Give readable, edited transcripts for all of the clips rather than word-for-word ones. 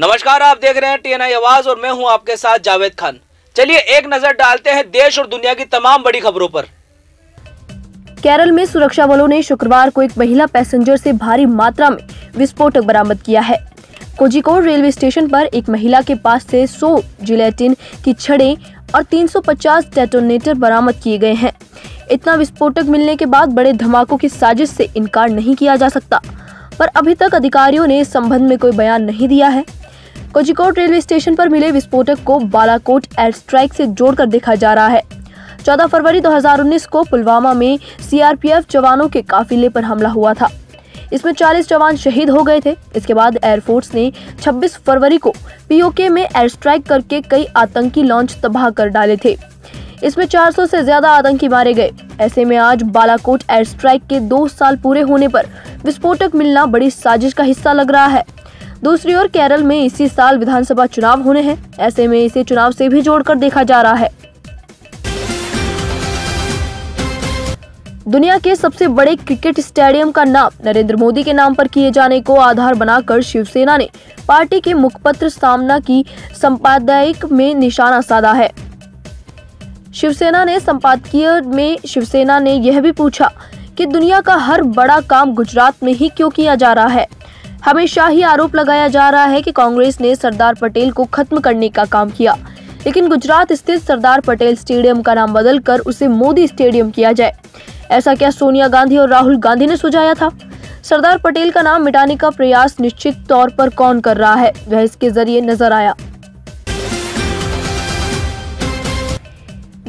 नमस्कार, आप देख रहे हैं TNI आवाज और मैं हूं आपके साथ जावेद खान। चलिए एक नजर डालते हैं देश और दुनिया की तमाम बड़ी खबरों पर। केरल में सुरक्षा बलों ने शुक्रवार को एक महिला पैसेंजर से भारी मात्रा में विस्फोटक बरामद किया है। कोझिकोड रेलवे स्टेशन पर एक महिला के पास से 100 जिलेटिन की छड़ें और 350 डेटोनेटर बरामद किए गए हैं। इतना विस्फोटक मिलने के बाद बड़े धमाकों की साजिश से इनकार नहीं किया जा सकता, पर अभी तक अधिकारियों ने इस संबंध में कोई बयान नहीं दिया है। कोझिकोड रेलवे स्टेशन पर मिले विस्फोटक को बालाकोट एयर स्ट्राइक से जोड़कर देखा जा रहा है। 14 फरवरी 2019 को पुलवामा में CRPF जवानों के काफिले पर हमला हुआ था। इसमें 40 जवान शहीद हो गए थे। इसके बाद एयरफोर्स ने 26 फरवरी को POK में एयर स्ट्राइक करके कई आतंकी लॉन्च तबाह कर डाले थे। इसमें 400 से ज्यादा आतंकी मारे गए। ऐसे में आज बालाकोट एयर स्ट्राइक के 2 साल पूरे होने पर विस्फोटक मिलना बड़ी साजिश का हिस्सा लग रहा है। दूसरी ओर केरल में इसी साल विधानसभा चुनाव होने हैं। ऐसे में इसे चुनाव से भी जोड़कर देखा जा रहा है। दुनिया के सबसे बड़े क्रिकेट स्टेडियम का नाम नरेंद्र मोदी के नाम पर किए जाने को आधार बनाकर शिवसेना ने पार्टी के मुखपत्र सामना की संपादकीय में निशाना साधा है। शिवसेना ने संपादकीय में शिवसेना ने यह भी पूछा कि दुनिया का हर बड़ा काम गुजरात में ही क्यों किया जा रहा है। हमेशा ही आरोप लगाया जा रहा है कि कांग्रेस ने सरदार पटेल को खत्म करने का काम किया, लेकिन गुजरात स्थित सरदार पटेल स्टेडियम का नाम बदलकर उसे मोदी स्टेडियम किया जाए। ऐसा क्या सोनिया गांधी और राहुल गांधी ने सुझाया था? सरदार पटेल का नाम मिटाने का प्रयास निश्चित तौर पर कौन कर रहा है, वह इसके जरिए नजर आया।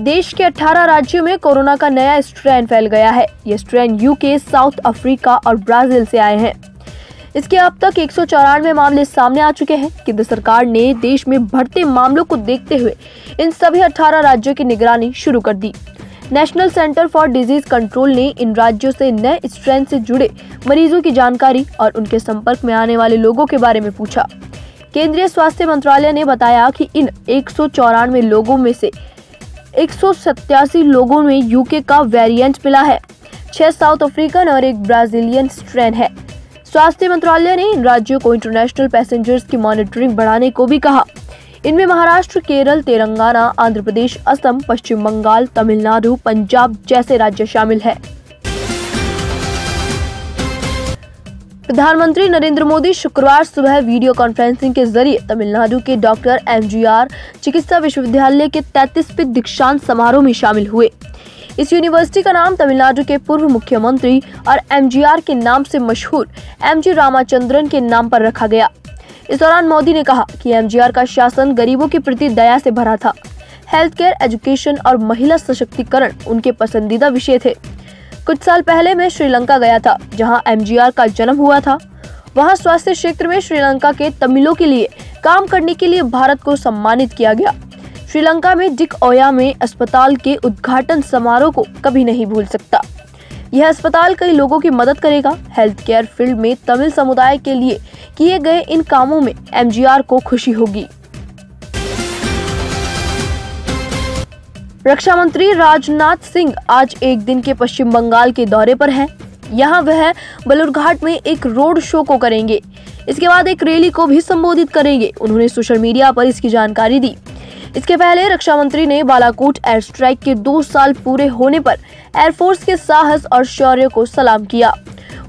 देश के 18 राज्यों में कोरोना का नया स्ट्रेन फैल गया है। यह स्ट्रेन UK, साउथ अफ्रीका और ब्राजील से आए हैं। इसके अब तक 194 मामले सामने आ चुके हैं। केंद्र सरकार ने देश में बढ़ते मामलों को देखते हुए इन सभी 18 राज्यों की निगरानी शुरू कर दी। National center for disease control ने इन राज्यों से नए स्ट्रेन से जुड़े मरीजों की जानकारी और उनके संपर्क में आने वाले लोगों के बारे में पूछा। केंद्रीय स्वास्थ्य मंत्रालय ने बताया कि इन 194 लोगों में से 187 लोगों में UK का वेरिएंट मिला है, 6 साउथ अफ्रीकन और 1 ब्राजीलियन स्ट्रेन है। स्वास्थ्य मंत्रालय ने इन राज्यों को इंटरनेशनल पैसेंजर्स की मॉनिटरिंग बढ़ाने को भी कहा। इनमें महाराष्ट्र, केरल, तेलंगाना, आंध्र प्रदेश, असम, पश्चिम बंगाल, तमिलनाडु, पंजाब जैसे राज्य शामिल हैं। प्रधानमंत्री नरेंद्र मोदी शुक्रवार सुबह वीडियो कॉन्फ्रेंसिंग के जरिए तमिलनाडु के डॉक्टर MGR चिकित्सा विश्वविद्यालय के 33वें दीक्षांत समारोह में शामिल हुए। इस यूनिवर्सिटी का नाम तमिलनाडु के पूर्व मुख्यमंत्री और MGR के नाम से मशहूर MG रामाचंद्रन के नाम पर रखा गया। इस दौरान मोदी ने कहा कि MGR का शासन गरीबों के प्रति दया से भरा था। हेल्थ केयर, एजुकेशन और महिला सशक्तिकरण उनके पसंदीदा विषय थे। कुछ साल पहले मैं श्रीलंका गया था, जहां MGR का जन्म हुआ था। वहां स्वास्थ्य क्षेत्र में श्रीलंका के तमिलों के लिए काम करने के लिए भारत को सम्मानित किया गया। श्रीलंका में डिक ओया में अस्पताल के उद्घाटन समारोह को कभी नहीं भूल सकता। यह अस्पताल कई लोगों की मदद करेगा। हेल्थ केयर फील्ड में तमिल समुदाय के लिए किए गए इन कामों में MGR को खुशी होगी। रक्षा मंत्री राजनाथ सिंह आज एक दिन के पश्चिम बंगाल के दौरे पर हैं। यहाँ वह बलूरघाट में एक रोड शो को करेंगे। इसके बाद एक रैली को भी संबोधित करेंगे। उन्होंने सोशल मीडिया पर इसकी जानकारी दी। इसके पहले रक्षा मंत्री ने बालाकोट एयर स्ट्राइक के 2 साल पूरे होने पर एयरफोर्स के साहस और शौर्य को सलाम किया।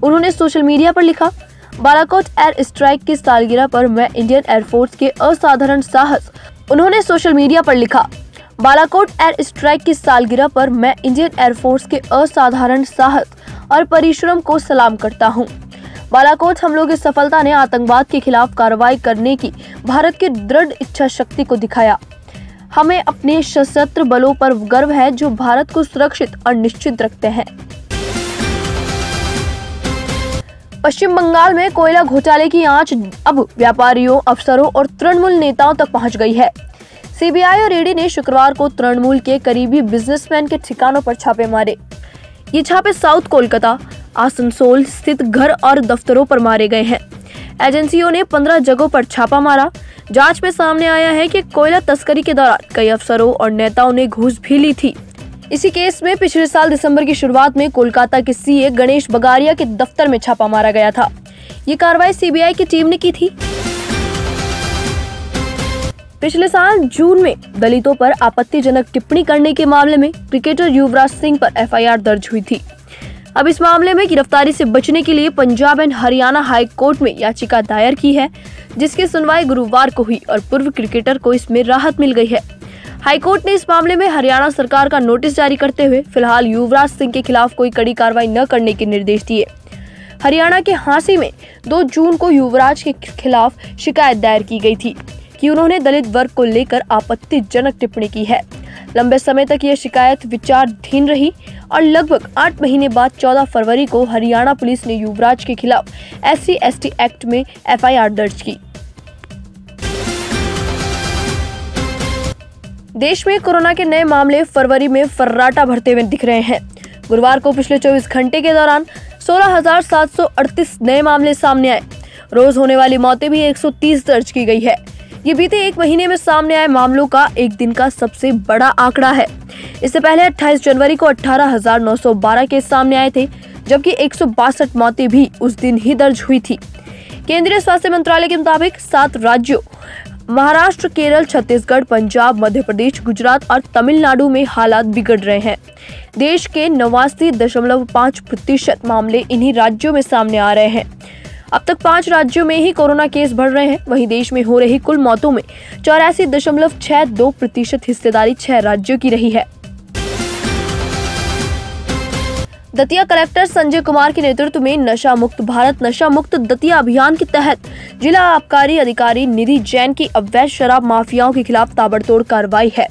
उन्होंने सोशल मीडिया पर लिखा, बालाकोट एयर स्ट्राइक की सालगिरह पर मैं इंडियन एयरफोर्स के असाधारण साहस उन्होंने सोशल मीडिया पर लिखा, बालाकोट एयर स्ट्राइक की सालगिरह पर मैं इंडियन एयरफोर्स के असाधारण साहस और परिश्रम को सलाम करता हूँ। बालाकोट हमलों की सफलता ने आतंकवाद के खिलाफ कार्रवाई करने की भारत की दृढ़ इच्छा शक्ति को दिखाया। हमें अपने सशस्त्र बलों पर गर्व है जो भारत को सुरक्षित और निश्चित रखते हैं। पश्चिम बंगाल में कोयला घोटाले की आंच अब व्यापारियों, अफसरों और तृणमूल नेताओं तक पहुंच गई है। CBI और ED ने शुक्रवार को तृणमूल के करीबी बिजनेसमैन के ठिकानों पर छापे मारे। ये छापे साउथ कोलकाता, आसनसोल स्थित घर और दफ्तरों पर मारे गए हैं। एजेंसियों ने 15 जगहों पर छापा मारा। जांच में सामने आया है कि कोयला तस्करी के दौरान कई अफसरों और नेताओं ने घूस भी ली थी। इसी केस में पिछले साल दिसंबर की शुरुआत में कोलकाता के CA गणेश बगारिया के दफ्तर में छापा मारा गया था। ये कार्रवाई CBI की टीम ने की थी। पिछले साल जून में दलितों पर आपत्तिजनक टिप्पणी करने के मामले में क्रिकेटर युवराज सिंह पर एफआईआर दर्ज हुई थी। अब इस मामले में गिरफ्तारी से बचने के लिए Punjab and Haryana high court में याचिका दायर की है, जिसकी सुनवाई गुरुवार को हुई और पूर्व क्रिकेटर को इसमें राहत मिल गई है। हाई कोर्ट ने इस मामले में हरियाणा सरकार का नोटिस जारी करते हुए फिलहाल युवराज सिंह के खिलाफ कोई कड़ी कार्रवाई न करने के निर्देश दिए। हरियाणा के हांसी में 2 जून को युवराज के खिलाफ शिकायत दायर की गई थी कि उन्होंने दलित वर्ग को लेकर आपत्तिजनक टिप्पणी की है। लंबे समय तक यह शिकायत विचाराधीन रही और लगभग 8 महीने बाद 14 फरवरी को हरियाणा पुलिस ने युवराज के खिलाफ SC/ST एक्ट में एफआईआर दर्ज की। देश में कोरोना के नए मामले फरवरी में फर्राटा भरते हुए दिख रहे हैं। गुरुवार को पिछले 24 घंटे के दौरान 16,738 नए मामले सामने आए। रोज होने वाली मौतें भी 130 दर्ज की गई है। ये बीते एक महीने में सामने आए मामलों का एक दिन का सबसे बड़ा आंकड़ा है। इससे पहले 28 जनवरी को 18,912 केस सामने आए थे, जबकि 162 मौतें भी उस दिन ही दर्ज हुई थी। केंद्रीय स्वास्थ्य मंत्रालय के मुताबिक 7 राज्यों महाराष्ट्र, केरल, छत्तीसगढ़, पंजाब, मध्य प्रदेश, गुजरात और तमिलनाडु में हालात बिगड़ रहे हैं। देश के 89.5% मामले इन्हीं राज्यों में सामने आ रहे हैं। अब तक 5 राज्यों में ही कोरोना केस बढ़ रहे हैं। वहीं देश में हो रही कुल मौतों में 84.62% हिस्सेदारी 6 राज्यों की रही है। दतिया कलेक्टर संजय कुमार के नेतृत्व में नशा मुक्त भारत नशा मुक्त दतिया अभियान के तहत जिला आबकारी अधिकारी निधि जैन की अवैध शराब माफियाओं के खिलाफ ताबड़तोड़ कार्रवाई है।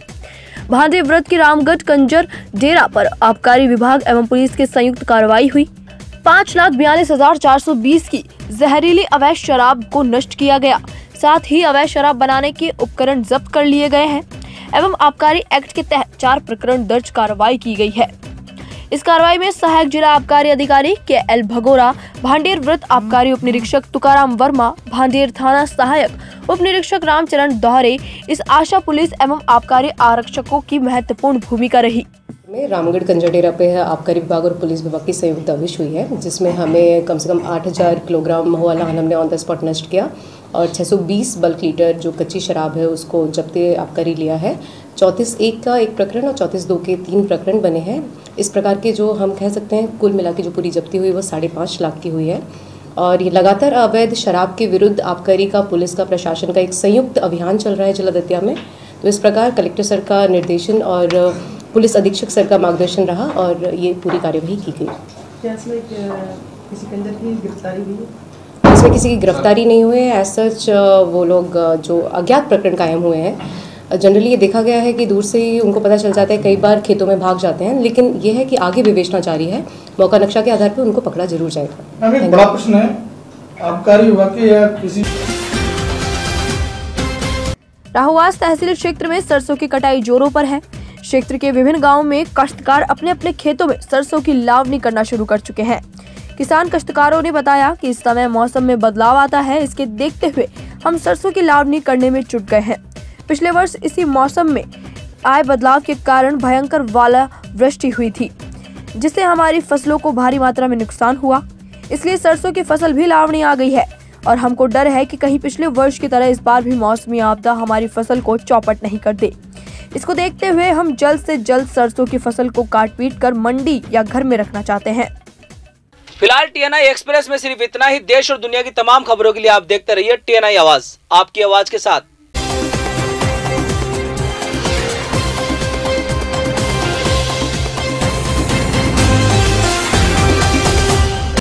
भांडे व्रत के रामगढ़ कंजर डेरा पर आबकारी विभाग एवं पुलिस की संयुक्त कार्रवाई हुई। 5,42,420 की जहरीली अवैध शराब को नष्ट किया गया। साथ ही अवैध शराब बनाने के उपकरण जब्त कर लिए गए हैं एवं आबकारी एक्ट के तहत 4 प्रकरण दर्ज कार्रवाई की गई है। इस कार्रवाई में सहायक जिला आबकारी अधिकारी KL भगोरा, भांडेर व्रत आबकारी उप निरीक्षक तुकाराम वर्मा, भांडेर थाना सहायक उप निरीक्षक रामचरण दोहरे, इस आशा पुलिस एवं आबकारी आरक्षकों की महत्वपूर्ण भूमिका रही। में रामगढ़ कंजरडेरा पे आबकारी विभाग और पुलिस विभाग की संयुक्त दबिश हुई है, जिसमें हमें कम से कम 8,000 किलोग्राम महुआ हमने ऑन द स्पॉट नष्ट किया और 620 बल्क लीटर जो कच्ची शराब है उसको जब्त आबकारी लिया है। 34(1) का 1 प्रकरण और 34(2) के 3 प्रकरण बने हैं। इस प्रकार के जो हम कह सकते हैं कुल मिला के जो पूरी जब्ती हुई वो 5.5 लाख की हुई है। और ये लगातार अवैध शराब के विरुद्ध आबकारी का, पुलिस का, प्रशासन का एक संयुक्त अभियान चल रहा है जिला दतिया में। तो इस प्रकार कलेक्टर सर का निर्देशन और पुलिस अधीक्षक सर का मार्गदर्शन रहा और ये पूरी कार्यवाही की गई। क्या इसमें किसी के अंदर की गिरफ्तारी हुई? इसमें किसी की गिरफ्तारी नहीं हुई है। एज सच वो लोग जो अज्ञात प्रकरण कायम हुए हैं, जनरली ये देखा गया है कि दूर से ही उनको पता चल जाता है, कई बार खेतों में भाग जाते हैं, लेकिन ये है कि आगे विवेचना जारी है। मौका नक्शा के आधार पर उनको पकड़ा जरूर जाएगा। एक बड़ा प्रश्न है आबकारी विभाग के या किसी राहुआस तहसील क्षेत्र में सरसों की कटाई जोरों पर है। क्षेत्र के विभिन्न गांवों में काश्तकार अपने अपने खेतों में सरसों की लावनी करना शुरू कर चुके हैं। किसान काश्तकारों ने बताया कि इस समय मौसम में बदलाव आता है, इसके देखते हुए हम सरसों की लावनी करने में जुट गए हैं। पिछले वर्ष इसी मौसम में आए बदलाव के कारण भयंकर ओलावृष्टि हुई थी, जिससे हमारी फसलों को भारी मात्रा में नुकसान हुआ। इसलिए सरसों की फसल भी लावनी आ गई है और हमको डर है कि कहीं पिछले वर्ष की तरह इस बार भी मौसमी आपदा हमारी फसल को चौपट नहीं कर दे। इसको देखते हुए हम जल्द से जल्द सरसों की फसल को काट पीट कर मंडी या घर में रखना चाहते हैं। फिलहाल TNI एक्सप्रेस में सिर्फ इतना ही। देश और दुनिया की तमाम खबरों के लिए आप देखते रहिए TNI आवाज, आपकी आवाज के साथ।